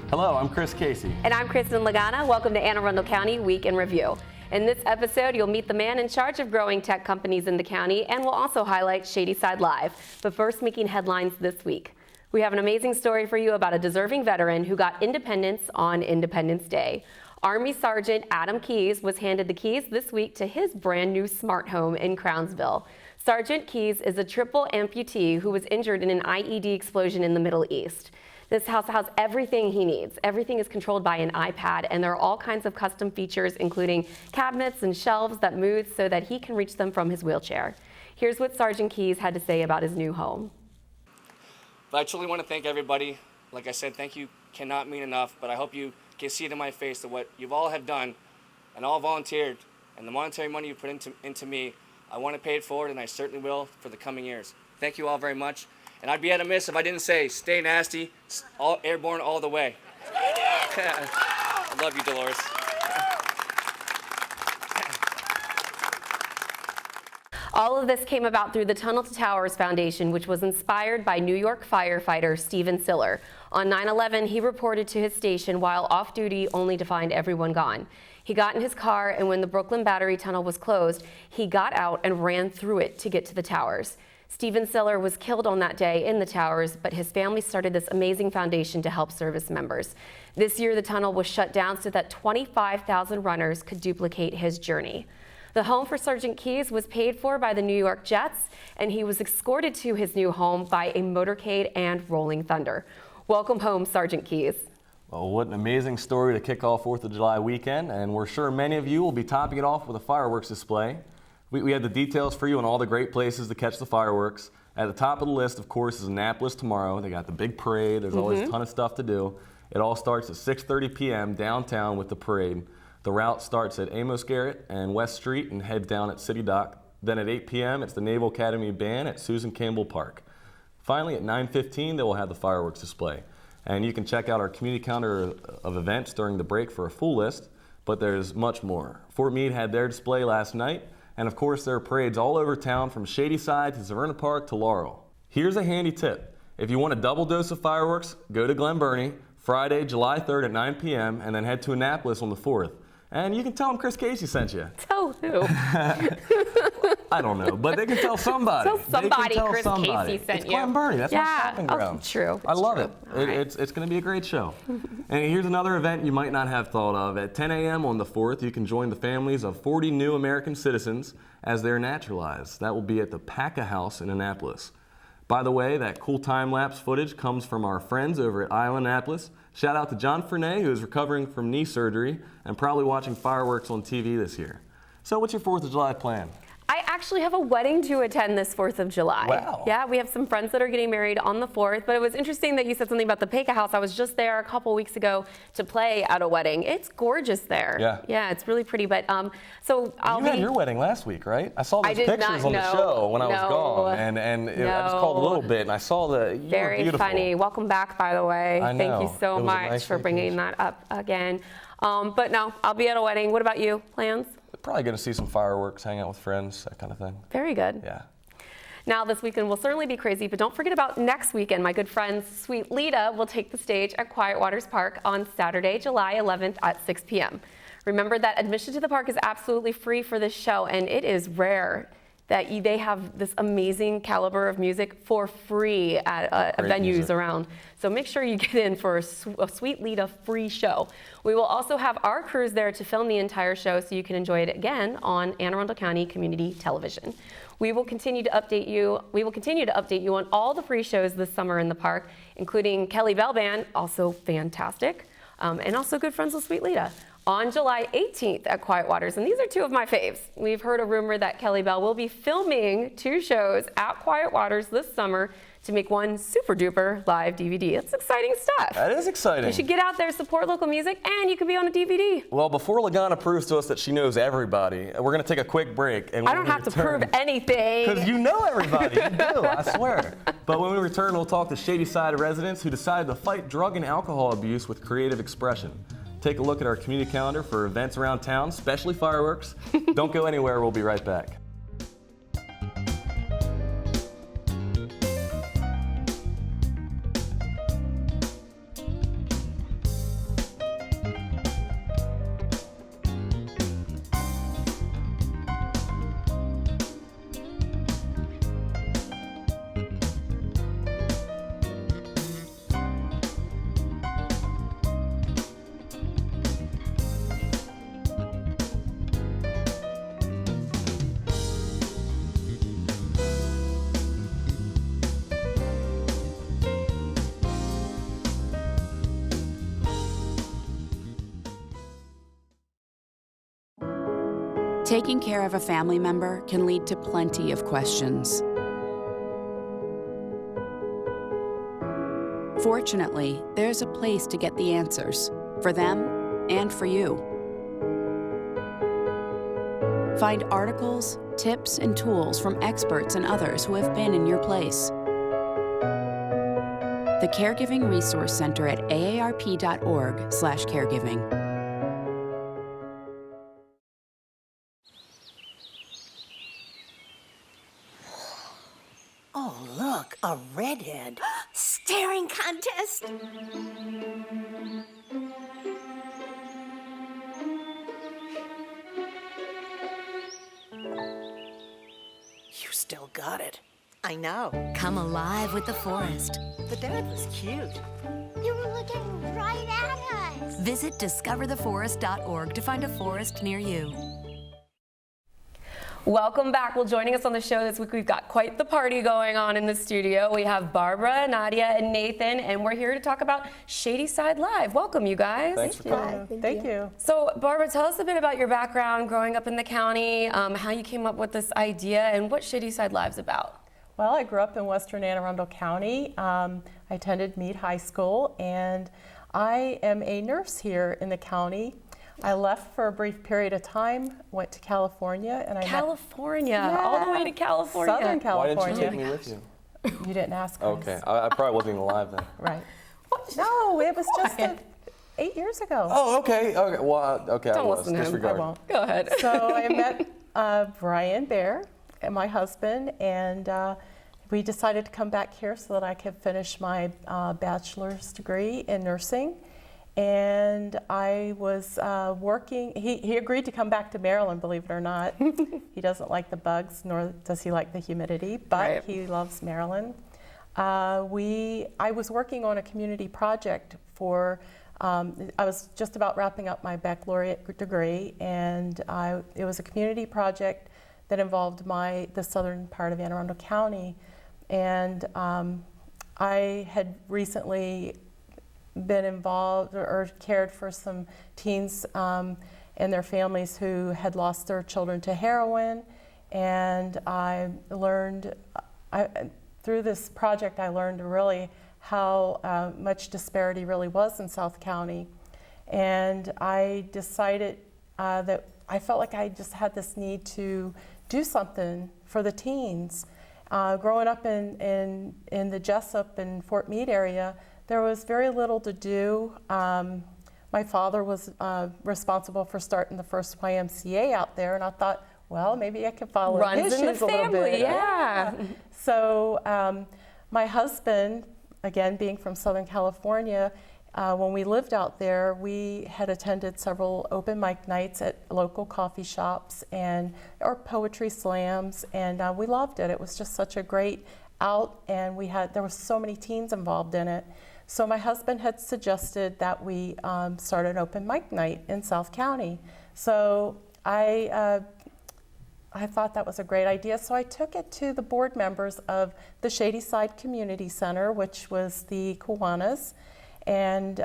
Hello, I'm Chris Casey. And I'm Kristin Lagana. Welcome to Arundel County Week in Review. In this episode, you'll meet the man in charge of growing tech companies in the county, and we'll also highlight Shady Side Live. But first, making headlines this week. We have an amazing story for you about a deserving veteran who got independence on Independence Day. Army Sergeant Adam Keyes was handed the keys this week to his brand new smart home in Crownsville. Sergeant Keyes is a triple amputee who was injured in an IED explosion in the Middle East. This house has everything he needs. Everything is controlled by an iPad, and there are all kinds of custom features, including cabinets and shelves that move so that he can reach them from his wheelchair. Here's what Sergeant Keyes had to say about his new home. But I truly want to thank everybody. Like I said, thank you cannot mean enough, but I hope you can see it in my face that what you've all have done and all volunteered, and the monetary money you put into me, I want to pay it forward, and I certainly will for the coming years. Thank you all very much. And I'd be at a miss if I didn't say, stay nasty, all airborne all the way. I love you, Dolores. All of this came about through the Tunnel to Towers Foundation, which was inspired by New York firefighter Stephen Siller. On 9/11, he reported to his station while off duty only to find everyone gone. He got in his car, and when the Brooklyn Battery Tunnel was closed, he got out and ran through it to get to the towers. Stephen Siller was killed on that day in the towers, but his family started this amazing foundation to help service members. This year, the tunnel was shut down so that 25,000 runners could duplicate his journey. The home for Sergeant Keyes was paid for by the New York Jets, and he was escorted to his new home by a motorcade and Rolling Thunder. Welcome home, Sergeant Keyes. Well, what an amazing story to kick off 4th of July weekend, and we're sure many of you will be topping it off with a fireworks display. We have the details for you on all the great places to catch the fireworks. At the top of the list, of course, is Annapolis tomorrow. They got the big parade. There's always a ton of stuff to do. It all starts at 6:30 p.m. downtown with the parade. The route starts at Amos Garrett and West Street and heads down at City Dock. Then at 8 p.m., it's the Naval Academy Band at Susan Campbell Park. Finally, at 9:15, they will have the fireworks display. And you can check out our community calendar of events during the break for a full list, but there's much more. Fort Meade had their display last night. And of course, there are parades all over town from Shady Side to Severna Park to Laurel. Here's a handy tip. If you want a double dose of fireworks, go to Glen Burnie, Friday, July 3rd at 9 p.m., and then head to Annapolis on the 4th. And you can tell them Chris Casey sent you. Tell who? I don't know, but they can tell somebody. Tell somebody Chris Casey sent it's you. Glen Burnie. That's my stopping ground. True. I love it. Right. It's going to be a great show. And here's another event you might not have thought of. At 10 a.m. on the 4th, you can join the families of 40 new American citizens as they're naturalized. That will be at the PACA House in Annapolis. By the way, that cool time-lapse footage comes from our friends over at Island Annapolis. Shout out to John Fernay, who is recovering from knee surgery and probably watching fireworks on TV this year. So what's your 4th of July plan? I actually have a wedding to attend this 4th of July. Wow. Yeah, we have some friends that are getting married on the 4th, but it was interesting that you said something about the PACA House. I was just there a couple weeks ago to play at a wedding. It's gorgeous there. Yeah. Yeah, it's really pretty, but so You had your wedding last week, right? I saw those pictures on the show when I was gone, and I just called a little bit, and I saw you were beautiful. Very funny. Welcome back, by the way. I know. Thank you so much for bringing that up again. But no, I'll be at a wedding. What about you? Plans? Probably going to see some fireworks, hang out with friends, that kind of thing. Very good. Yeah. Now, this weekend will certainly be crazy, but don't forget about next weekend. My good friends, Sweet Lita, will take the stage at Quiet Waters Park on Saturday, July 11th at 6 p.m. Remember that admission to the park is absolutely free for this show, and it is rare that they have this amazing caliber of music for free at venues around. So make sure you get in for a Sweet Lita free show. We will also have our crews there to film the entire show so you can enjoy it again on Anne Arundel County Community Television. We will continue to update you on all the free shows this summer in the park, including Kelly Bell Band, also fantastic, and also good friends with Sweet Lita. On July 18th at Quiet Waters, and these are two of my faves. We've heard a rumor that Kelly Bell will be filming 2 shows at Quiet Waters this summer to make one super duper live DVD. That's exciting stuff. That is exciting. You should get out there, support local music, and you could be on a DVD. Well, before Lagana proves to us that she knows everybody, we're going to take a quick break. And I don't have to prove anything. Because you know everybody. You do, I swear. But when we return, we'll talk to Shady Side residents who decided to fight drug and alcohol abuse with creative expression. Take a look at our community calendar for events around town, especially fireworks. Don't go anywhere. We'll be right back. Taking care of a family member can lead to plenty of questions. Fortunately, there's a place to get the answers, for them and for you. Find articles, tips, and tools from experts and others who have been in your place. The Caregiving Resource Center at aarp.org/caregiving. Oh, look, a redhead. Staring contest. You still got it. I know. Come alive with the forest. The dad was cute. You were looking right at us. Visit discovertheforest.org to find a forest near you. Welcome back. Well, joining us on the show this week, we've got quite the party going on in the studio. We have Barbara, Nadia, and Nathan, and we're here to talk about Shady Side Live. Welcome, you guys. Thanks for coming. Thank you. So, Barbara, tell us a bit about your background growing up in the county, how you came up with this idea, and what Shady Side Live's about. Well, I grew up in western Anne Arundel County. I attended Meade High School, and I am a nurse here in the county. I left for a brief period of time, went to California, and California, all the way to California. Southern Why California. didn't you take me with you? You didn't ask us. Okay, I probably wasn't even alive then. Right. No, it was just 8 years ago. Oh, okay. Okay. Well, okay. Don't I was. listen to him. Disregard. I won't. Go ahead. So I met Brian Bear, and my husband, and we decided to come back here so that I could finish my bachelor's degree in nursing. And I was working, he agreed to come back to Maryland, believe it or not. He doesn't like the bugs, nor does he like the humidity, but Right. he loves Maryland. I was working on a community project for, I was just about wrapping up my baccalaureate degree, and it was a community project that involved the southern part of Anne Arundel County. And I had recently been involved or cared for some teens and their families who had lost their children to heroin. And I learned, through this project, I learned really how much disparity really was in South County. And I decided that I felt like I just had this need to do something for the teens. Growing up in the Jessup and Fort Meade area, there was very little to do. My father was responsible for starting the first YMCA out there, and I thought, well, maybe I could follow his shoes a little bit. Yeah. So my husband, again, being from Southern California, when we lived out there, we had attended several open mic nights at local coffee shops or poetry slams, and we loved it. It was just such a great out, and there were so many teens involved in it. So my husband had suggested that we start an open mic night in South County. So I thought that was a great idea. So I took it to the board members of the Shady Side Community Center, which was the Kiwanis, and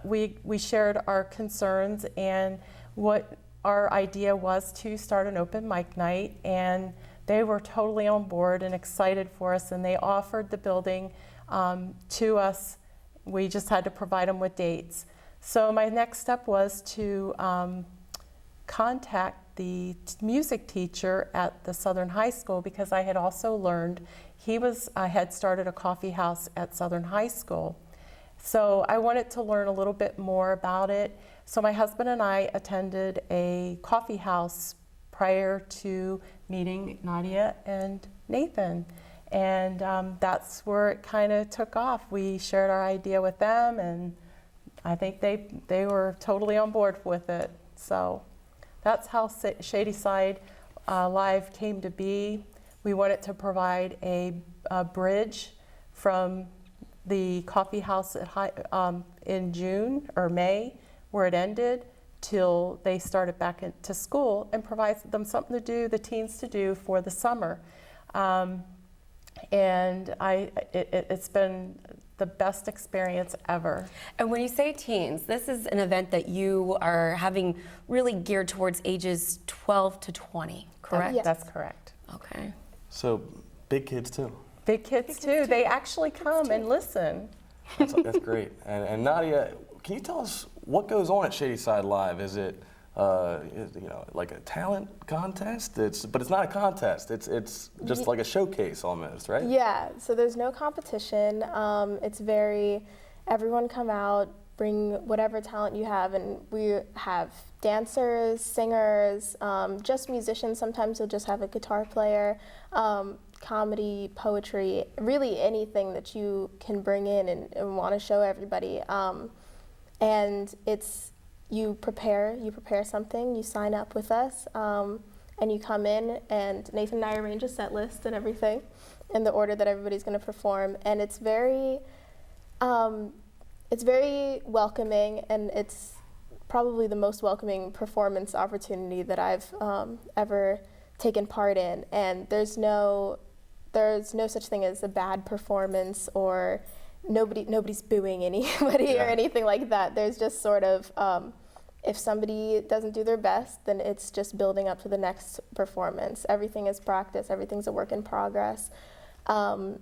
we shared our concerns and what our idea was to start an open mic night, and they were totally on board and excited for us, and they offered the building to us. We just had to provide them with dates. So my next step was to contact the music teacher at the Southern High School, because I had also learned I had started a coffee house at Southern High School. So I wanted to learn a little bit more about it. So my husband and I attended a coffee house prior to meeting Nadia and Nathan. And that's where it kind of took off. We shared our idea with them, and I think they were totally on board with it. So that's how Shady Side Live came to be. We wanted to provide a bridge from the coffee house in June or May, where it ended, till they started back into school, and provide them something to do, the teens to do for the summer. And it's been the best experience ever. And when you say teens, this is an event that you are having really geared towards ages 12 to 20, correct? Yes. That's correct. Okay. So big kids too. Big kids too. They actually come and listen. That's great. And Nadia, can you tell us what goes on at Shady Side Live? Is it like a talent contest? But it's not a contest. It's just like a showcase almost, right? Yeah. So there's no competition. It's very everyone come out, bring whatever talent you have, and we have dancers, singers, just musicians. Sometimes you'll just have a guitar player. Comedy, poetry, really anything that you can bring in and want to show everybody. And it's you prepare something, you sign up with us, and you come in, and Nathan and I arrange a set list and everything in the order that everybody's going to perform, and it's very welcoming, and it's probably the most welcoming performance opportunity that I've ever taken part in, and there's no such thing as a bad performance or nobody's booing anybody or anything like that. There's just sort of if somebody doesn't do their best, then it's just building up to the next performance. Everything is practice, everything's a work in progress, and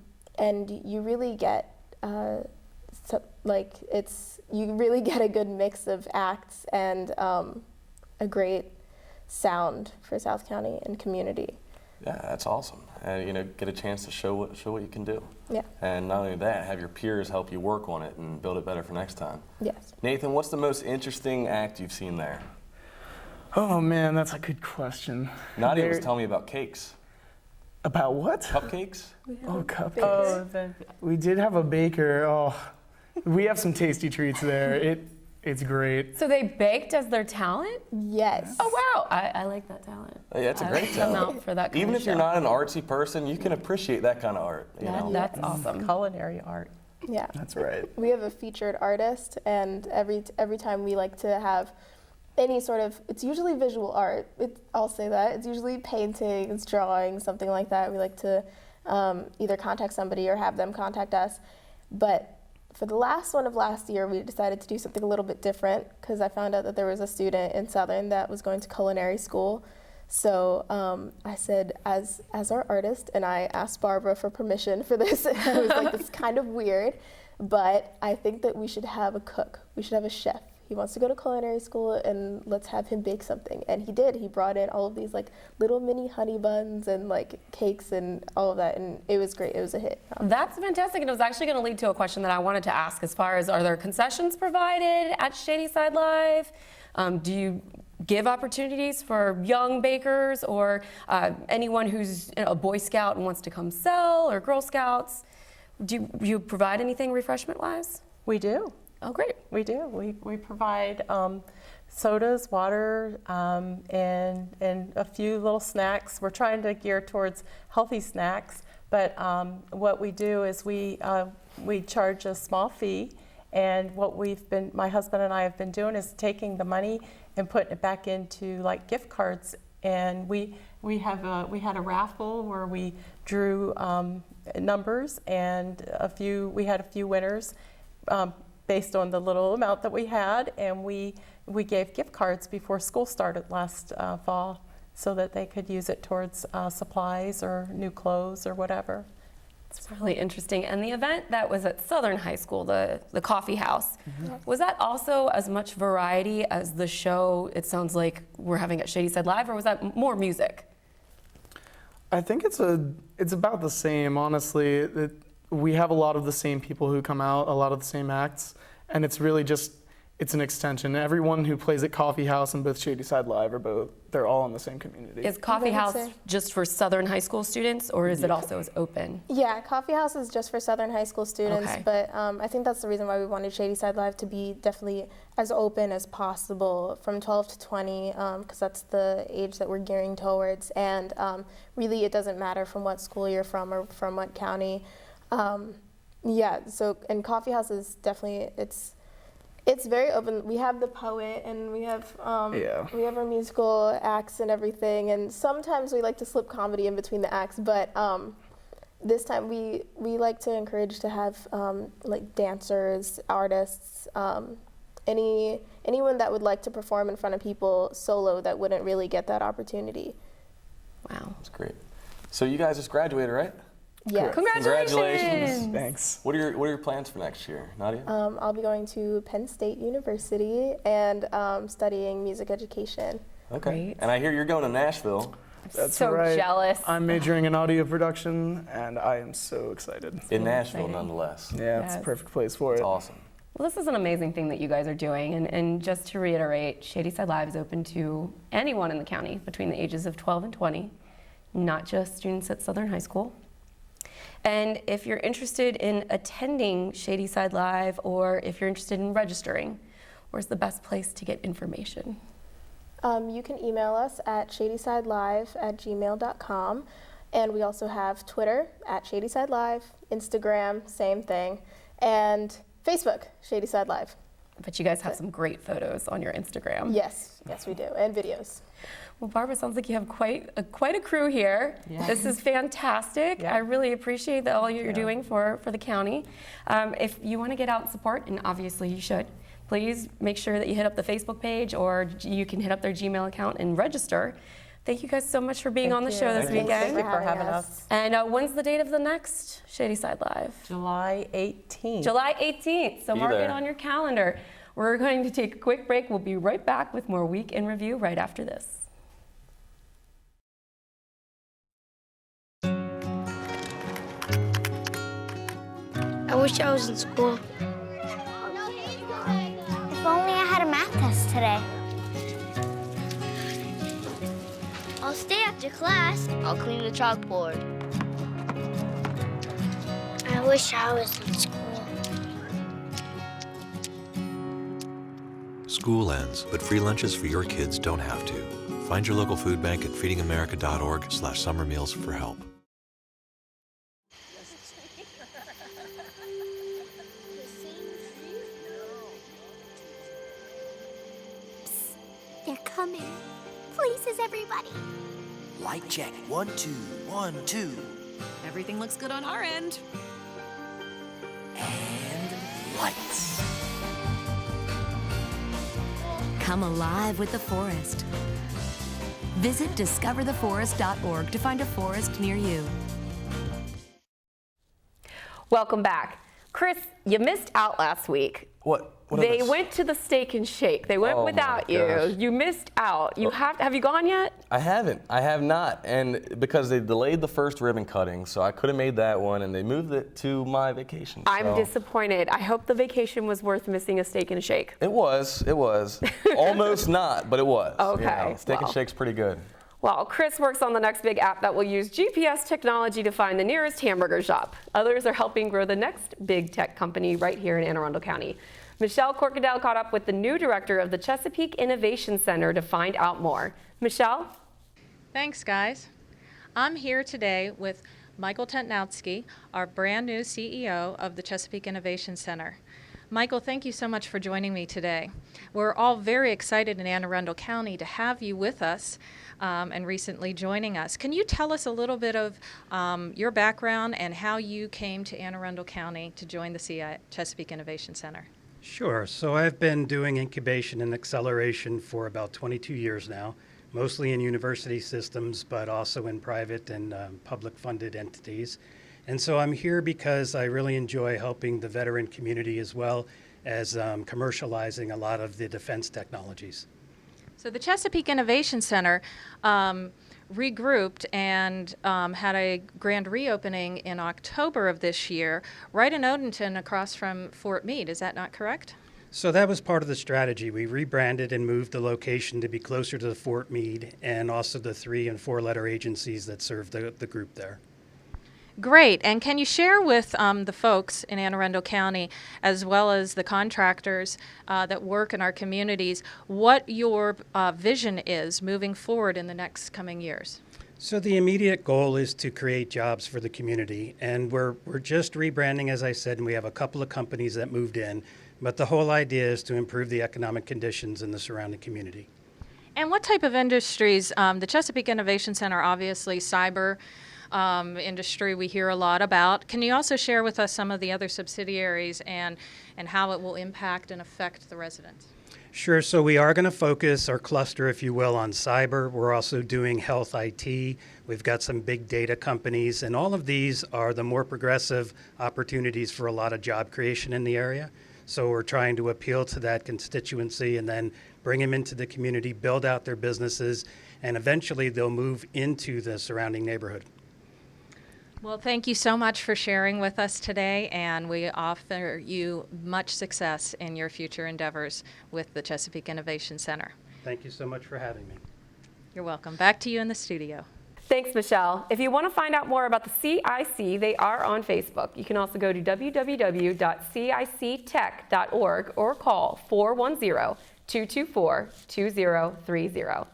you really get you really get a good mix of acts and a great sound for South County and community. Yeah, that's awesome. And get a chance to show what you can do. Yeah. And not only that, have your peers help you work on it and build it better for next time. Yes. Nathan, what's the most interesting act you've seen there? Oh man, that's a good question. Nadia was telling me about cakes. About what? Cupcakes? Oh, cupcakes. We did have a baker. Oh, we have some tasty treats there. It's great. So they baked as their talent? Yes. Oh wow, I like that talent. Yeah, it's a great come talent. out for that kind Even of if you're show. not an artsy person, you can appreciate that kind of art. You know? That's awesome. Culinary art. Yeah. That's right. We have a featured artist, and every time we like to have any sort of, it's usually visual art. I'll say that. It's usually paintings, drawing, something like that. We like to either contact somebody or have them contact us. But for the last one of last year, we decided to do something a little bit different because I found out that there was a student in Southern that was going to culinary school. So I said, as our artist, and I asked Barbara for permission for this. I was like, this is kind of weird, but I think that we should have a cook. We should have a chef. He wants to go to culinary school, and let's have him bake something. And he did. He brought in all of these like little mini honey buns and like cakes and all of that, and it was great. It was a hit. That's fantastic, and it was actually going to lead to a question that I wanted to ask as far as, are there concessions provided at Shady Side Live? Do you give opportunities for young bakers or anyone who's a Boy Scout and wants to come sell, or Girl Scouts? Do you provide anything refreshment-wise? We do. Oh, great. We do. We provide sodas, water, and a few little snacks. We're trying to gear towards healthy snacks, but what we do is we charge a small fee, and what my husband and I have been doing is taking the money and putting it back into like gift cards. And we had a raffle where we drew numbers, and we had a few winners. Based on the little amount that we had, and we gave gift cards before school started last fall so that they could use it towards supplies or new clothes or whatever. It's really interesting. And the event that was at Southern High School, the coffee house, was that also as much variety as the show it sounds like we're having at Shady Side Live, or was that more music? I think it's about the same, honestly. We have a lot of the same people who come out, a lot of the same acts, and it's really just, it's an extension. Everyone who plays at Coffee House and both Shady Side Live they're all in the same community. Is Coffee House just for Southern High School students, or is it also as open? Yeah, Coffee House is just for Southern High School students, Okay. but I think that's the reason why we wanted Shady Side Live to be definitely as open as possible from 12 to 20, because that's the age that we're gearing towards, and really it doesn't matter from what school you're from or from what county. And Coffee House is definitely, it's very open. We have the poet, and we have our musical acts and everything, and sometimes we like to slip comedy in between the acts, but this time we like to encourage to have like dancers, artists, anyone that would like to perform in front of people solo that wouldn't really get that opportunity. Wow. That's great. So you guys just graduated, right? Yeah. Congratulations. Thanks. What are your plans for next year, Nadia? I'll be going to Penn State University and studying music education. Okay. Great. And I hear you're going to Nashville. That's so right. jealous. I'm majoring in audio production, and I am so excited. In Nashville, exciting. nonetheless. Yeah, it's Yes. a perfect place for it. It's awesome. Well, this is an amazing thing that you guys are doing. And just to reiterate, Shady Side Live is open to anyone in the county between the ages of 12 and 20, not just students at Southern High School. And if you're interested in attending Shady Side Live, or if you're interested in registering, where's the best place to get information? You can email us at shadysidelive@gmail.com. And we also have Twitter at Shady Side Live, Instagram, same thing, and Facebook, Shady Side Live. But you guys have some great photos on your Instagram. Yes, we do, and videos. Well, Barbara, sounds like you have quite a crew here. Yeah. This is fantastic. Yeah. I really appreciate all you're doing for the county. If you want to get out and support, and obviously you should, please make sure that you hit up the Facebook page, or you can hit up their Gmail account and register. Thank you guys so much for being on the show this Thank weekend. you for having us. And when's the date of the next Shady Side Live? July 18th. July 18th, so Be mark it there. on your calendar. We're going to take a quick break. We'll be right back with more Week in Review right after this. I wish I was in school. If only I had a math test today. I'll stay after class. I'll clean the chalkboard. I wish I was in school. School ends, but free lunches for your kids don't have to. Find your local food bank at feedingamerica.org/summer meals for help. They're coming. Places, everybody. Light check. 1, 2, 1, 2. Everything looks good on our end. And lights. Come alive with the forest. Visit discovertheforest.org to find a forest near you. Welcome back. Chris, you missed out last week. What? They went to the Steak and Shake. They went Oh my without you. gosh. You missed out. Have you gone yet? I haven't. I have not. And because they delayed the first ribbon cutting, so I could have made that one, and they moved it to my vacation. I'm so. disappointed. I hope the vacation was worth missing a Steak and a Shake. It was. It was. Almost not, but it was. Okay, Steak and well. Shake's pretty good. Well, Chris works on the next big app that will use GPS technology to find the nearest hamburger shop. Others are helping grow the next big tech company right here in Anne Arundel County. Michelle Corkadel caught up with the new director of the Chesapeake Innovation Center to find out more. Michelle? Thanks, guys. I'm here today with Michael Tentnowski, our brand new CEO of the Chesapeake Innovation Center. Michael, thank you so much for joining me today. We're all very excited in Anne Arundel County to have you with us and recently joining us. Can you tell us a little bit of your background and how you came to Anne Arundel County to join the Chesapeake Innovation Center? Sure. So I've been doing incubation and acceleration for about 22 years now, mostly in university systems, but also in private and public funded entities. And so I'm here because I really enjoy helping the veteran community as well as commercializing a lot of the defense technologies. So the Chesapeake Innovation Center regrouped and had a grand reopening in October of this year, right in Odenton across from Fort Meade. Is that not correct? So that was part of the strategy. We rebranded and moved the location to be closer to the Fort Meade and also the 3- and 4-letter agencies that serve the group there. Great. And can you share with the folks in Anne Arundel County, as well as the contractors that work in our communities, what your vision is moving forward in the next coming years? So the immediate goal is to create jobs for the community, and we're just rebranding, as I said, and we have a couple of companies that moved in, but the whole idea is to improve the economic conditions in the surrounding community. And what type of industries? The Chesapeake Innovation Center, obviously, cyber, industry we hear a lot about. Can you also share with us some of the other subsidiaries and how it will impact and affect the residents? Sure. So we are going to focus our cluster, if you will, on cyber. We're also doing health IT. We've got some big data companies, and all of these are the more progressive opportunities for a lot of job creation in the area. So we're trying to appeal to that constituency and then bring them into the community, build out their businesses, and eventually they'll move into the surrounding neighborhood. Well, thank you so much for sharing with us today, and we offer you much success in your future endeavors with the Chesapeake Innovation Center. Thank you so much for having me. You're welcome. Back to you in the studio. Thanks, Michelle. If you want to find out more about the CIC, they are on Facebook. You can also go to www.cictech.org or call 410-224-2030.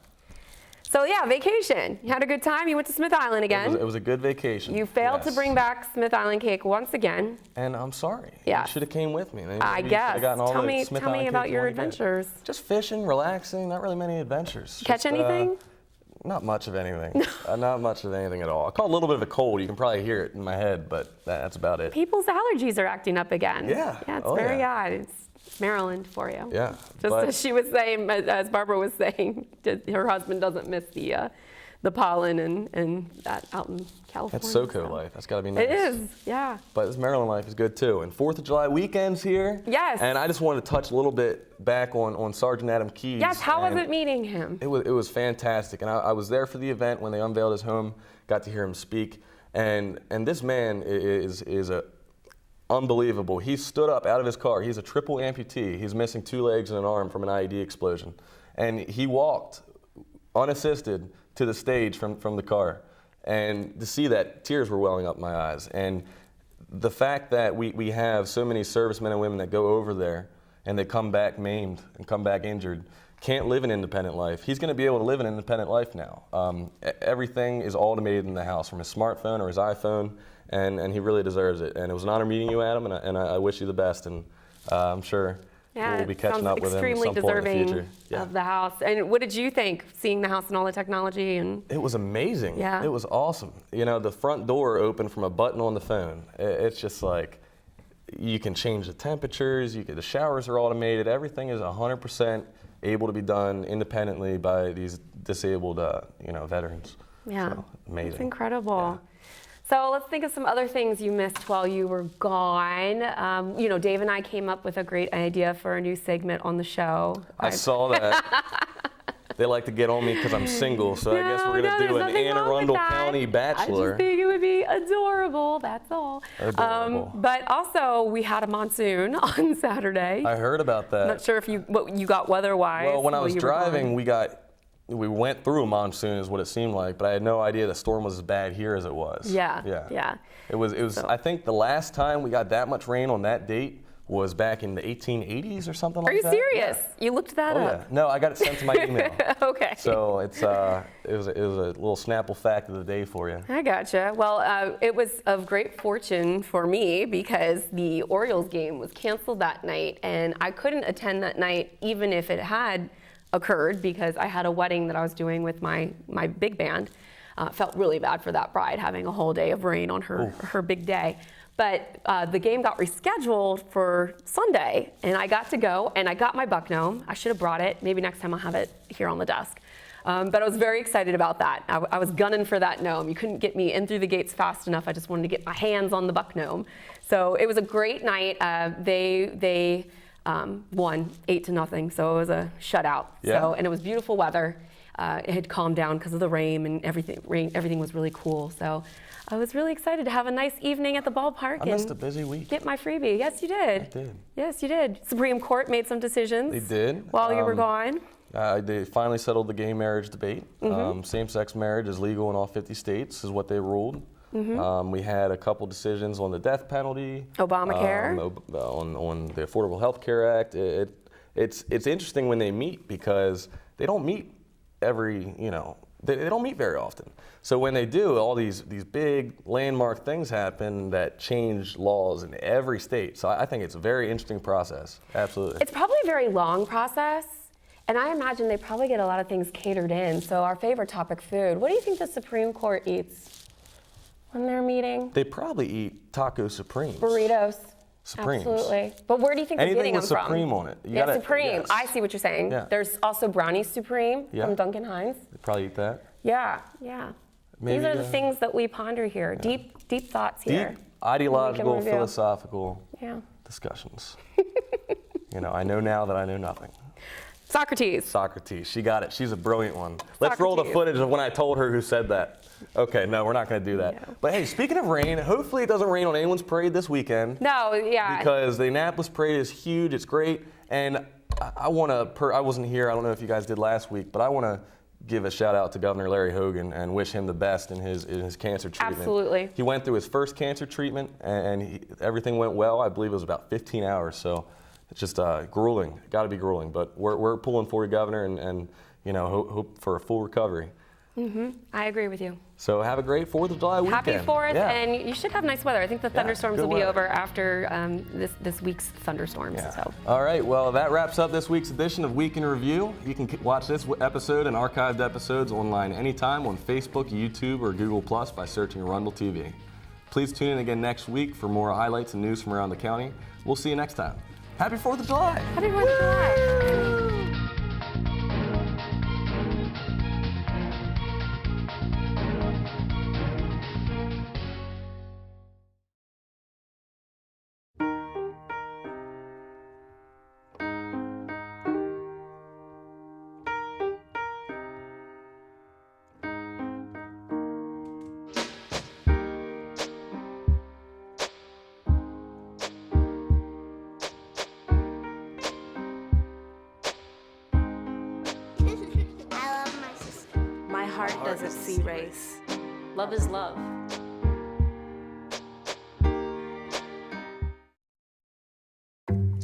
So yeah, vacation. You had a good time? You went to Smith Island again? It was a good vacation. You failed to yes. bring back Smith Island cake once again. And I'm sorry. Yeah. You should have came with me. Maybe I you guess. should have gotten all Tell the me, Smith tell me Island about cake you your wanted to get. adventures. Just fishing, relaxing, not really many adventures. Catch Just, anything? Not much of anything. Not much of anything at all. I caught a little bit of a cold. You can probably hear it in my head, but that's about it. People's allergies are acting up again. Yeah. Yeah, it's Oh, very yeah. odd. It's Maryland for you. Yeah. Just as she was saying, as Barbara was saying, her husband doesn't miss the pollen and that out in California. That's SoCo life. That's got to be nice. It is, yeah. But this Maryland life is good too. And 4th of July weekend's here. Yes. And I just wanted to touch a little bit back on Sergeant Adam Keyes. Yes, how was it meeting him? It was fantastic. And I was there for the event when they unveiled his home, got to hear him speak. And this man is unbelievable. He stood up out of his car. He's a triple amputee. He's missing 2 legs and an arm from an IED explosion. And he walked unassisted to the stage from the car. And to see that, tears were welling up my eyes. And the fact that we have so many servicemen and women that go over there and they come back maimed and come back injured, can't live an independent life. He's going to be able to live an independent life now. Everything is automated in the house, from his smartphone or his iPhone, and he really deserves it. And it was an honor meeting you, Adam, and I wish you the best. And I'm sure we'll be catching up with him at some point in the future. Of the house. And what did you think, seeing the house and all the technology? And it was amazing. Yeah. It was awesome. You know, the front door opened from a button on the phone. It's just like, you can change the temperatures, the showers are automated, everything is 100% able to be done independently by these disabled veterans. Yeah, so, amazing. It's incredible. Yeah. So let's think of some other things you missed while you were gone. Dave and I came up with a great idea for a new segment on the show. I saw that. They like to get on me because I'm single, so I guess we're going to do an Anne Arundel County Bachelor. I just think it would be adorable, that's all. Adorable. But also, we had a monsoon on Saturday. I heard about that. I'm not sure what you got weather-wise. Well, when I was driving, we went through a monsoon is what it seemed like, but I had no idea the storm was as bad here as it was. Yeah. It was. So, I think the last time we got that much rain on that date was back in the 1880s or something like that. Are you serious? Yeah. You looked that up? Yeah. No, I got it sent to my email. Okay. So it was a little Snapple fact of the day for you. I gotcha. Well, it was of great fortune for me because the Orioles game was canceled that night, and I couldn't attend that night even if it had occurred because I had a wedding that I was doing with my big band. Felt really bad for that bride having a whole day of rain on her big day. But the game got rescheduled for Sunday, and I got to go, and I got my buck gnome. I should have brought it. Maybe next time I'll have it here on the desk. But I was very excited about that. I was gunning for that gnome. You couldn't get me in through the gates fast enough. I just wanted to get my hands on the buck gnome. So it was a great night. They won 8-0, so it was a shutout. Yeah. So, and it was beautiful weather. It had calmed down because of the rain, and everything was really cool. So I was really excited to have a nice evening at the ballpark. I missed a busy week. Get my freebie. Yes, you did. I did. Yes, you did. Supreme Court made some decisions. They did. While you were gone. They finally settled the gay marriage debate. Mm-hmm. Same-sex marriage is legal in all 50 states, is what they ruled. Mm-hmm. We had a couple decisions on the death penalty. Obamacare. On the Affordable Health Care Act. It's interesting when they meet because they don't meet they don't meet very often. So when they do, all these big landmark things happen that change laws in every state. So I think it's a very interesting process. Absolutely. It's probably a very long process, and I imagine they probably get a lot of things catered in. So our favorite topic, food. What do you think the Supreme Court eats? when they're meeting? They probably eat taco supremes. Burritos. Supremes. Absolutely. But where do you think they're getting Anything them with from? Supreme on it. You Yeah, gotta- Supreme. yes. I see what you're saying. Yeah. There's also Brownie Supreme Yeah. from Duncan Hines. They probably eat that. Yeah, yeah. Maybe, These are the things that we ponder here. Deep thoughts here. Deep ideological, review. philosophical Yeah. discussions. I know now that I know nothing. Socrates. Socrates. She got it. She's a brilliant one. Let's roll the footage of when I told her who said that. Okay, no, we're not going to do that. No. But hey, speaking of rain, hopefully it doesn't rain on anyone's parade this weekend. No, yeah. Because the Annapolis parade is huge. It's great. And I want to, I wasn't here. I don't know if you guys did last week, but I want to give a shout out to Governor Larry Hogan and wish him the best in his cancer treatment. Absolutely. He went through his first cancer treatment and everything went well. I believe it was about 15 hours. So it's just grueling. Got to be grueling. But we're pulling for you, Governor, and hope for a full recovery. I agree with you. So have a great 4th of July weekend. Happy 4th, Yeah. and you should have nice weather. I think the thunderstorms good will be weather. over after this week's thunderstorms. Yeah. So. All right, well, that wraps up this week's edition of Week in Review. You can watch this episode and archived episodes online anytime on Facebook, YouTube, or Google Plus by searching Arundel TV. Please tune in again next week for more highlights and news from around the county. We'll see you next time. Happy 4th of July! Happy 4th of July! I love my sister. My heart doesn't see race. Love is love.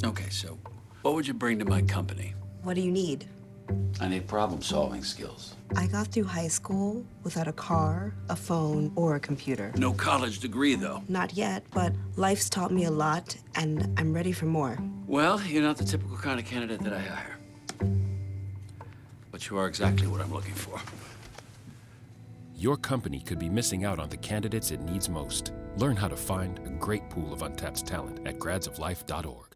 Okay, so what would you bring to my company? What do you need? I need problem-solving skills. I got through high school without a car, a phone, or a computer. No college degree, though. Not yet, but life's taught me a lot, and I'm ready for more. Well, you're not the typical kind of candidate that I hire. But you are exactly what I'm looking for. Your company could be missing out on the candidates it needs most. Learn how to find a great pool of untapped talent at gradsoflife.org.